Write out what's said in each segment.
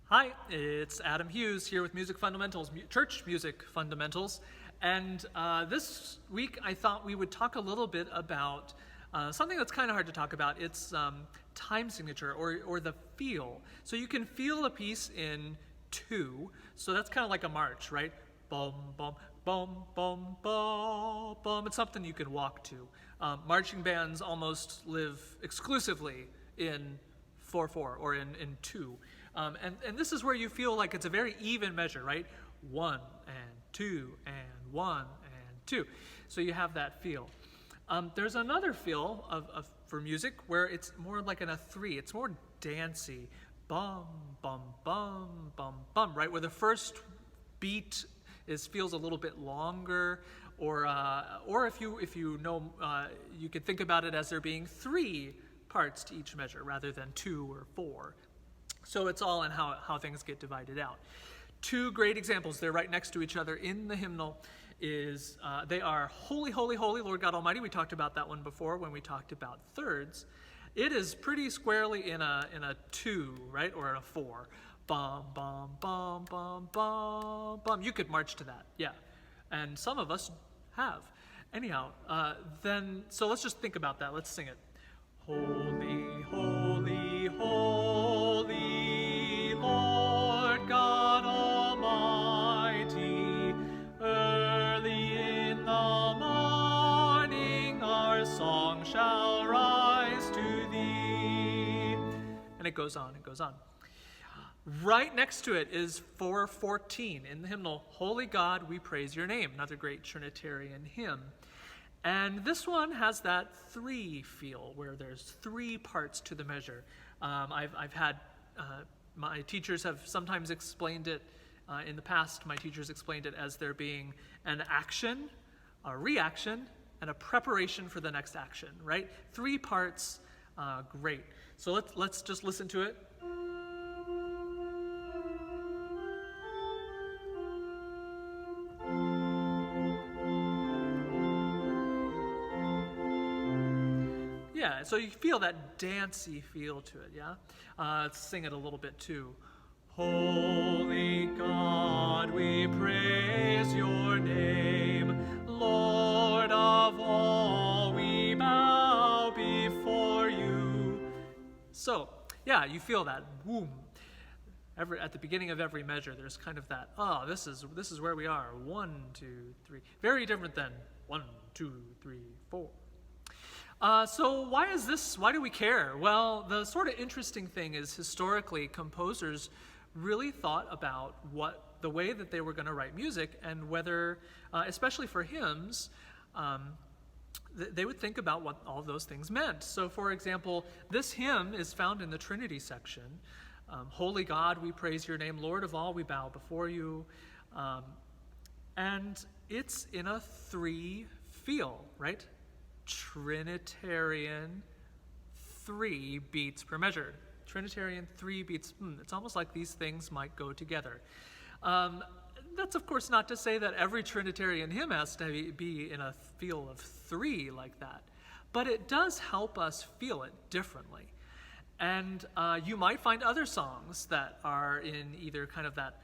Hi, it's Adam Hughes here with Music Fundamentals, Church Music Fundamentals. And this week I thought we would talk a little bit about something that's kind of hard to talk about. It's time signature or the feel. So you can feel a piece in two. So that's kind of like a march, right? Bum, bum, bum, bum, bum, bum. It's something you can walk to. Marching bands almost live exclusively in 4/4 or in two. And this is where you feel like it's a very even measure, right? 1 and 2 and 1 and 2. So you have that feel. There's another feel for music where it's more like in a 3. It's more dancey. Bum, bum, bum, bum, bum, right? Where the first beat feels a little bit longer, or if you know, you could think about it as there being 3 parts to each measure rather than 2 or 4. So it's all in how things get divided out. 2 great examples, they're right next to each other in the hymnal, is they are Holy, Holy, Holy, Lord God Almighty. We talked about that one before when we talked about thirds. It is pretty squarely in a 2, right, or in a 4. Bum, bum, bum, bum, bum, bum. You could march to that, yeah. And some of us have. Anyhow, so let's just think about that. Let's sing it. Holy, holy, holy, Lord God Almighty, early in the morning our song shall rise to thee. And it goes on, it goes on. Right next to it is 4:14 in the hymnal, Holy God, we praise your name, another great Trinitarian hymn. And this one has that 3 feel, where there's 3 parts to the measure. I've had, my teachers have sometimes explained it, in the past, my teachers explained it as there being an action, a reaction, and a preparation for the next action, right? 3 parts, great. So let's just listen to it. Yeah, so you feel that dancey feel to it, yeah? Let's sing it a little bit too. Holy God, we praise your name. Lord of all, we bow before you. So, yeah, you feel that boom. At the beginning of every measure, there's kind of that, this is where we are. 1, 2, 3. Very different than 1, 2, 3, 4. So why do we care? Well, the sort of interesting thing is historically composers really thought about the way that they were going to write music, and whether, especially for hymns, they would think about what all those things meant. So for example, this hymn is found in the Trinity section. Holy God, we praise your name. Lord of all, we bow before you. And it's in a 3 feel, right? Trinitarian 3 beats per measure. Trinitarian 3 beats. It's almost like these things might go together. That's of course not to say that every Trinitarian hymn has to be in a feel of 3 like that, but it does help us feel it differently. And you might find other songs that are in either kind of that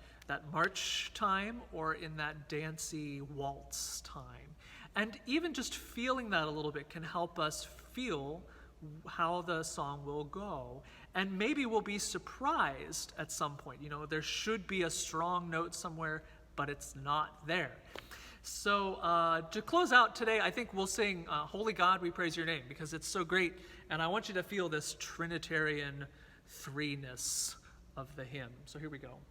march time or in that dancey waltz time. And even just feeling that a little bit can help us feel how the song will go. And maybe we'll be surprised at some point. You know, there should be a strong note somewhere, but it's not there. So to close out today, I think we'll sing Holy God, we praise your name, because it's so great. And I want you to feel this Trinitarian 3-ness of the hymn. So here we go.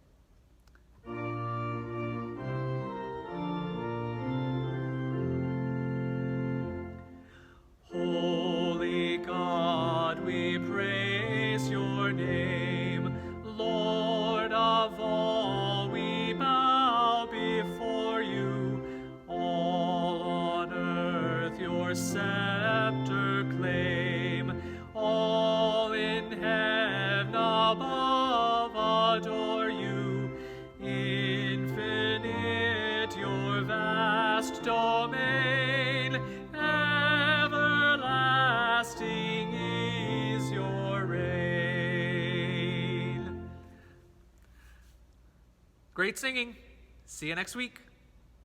Holy God, we praise your name. Lord of all, we bow before you. All on earth your scepter claim. All in heaven above adore you. Infinite your vast domain. Everlasting is your reign. Great singing. See you next week.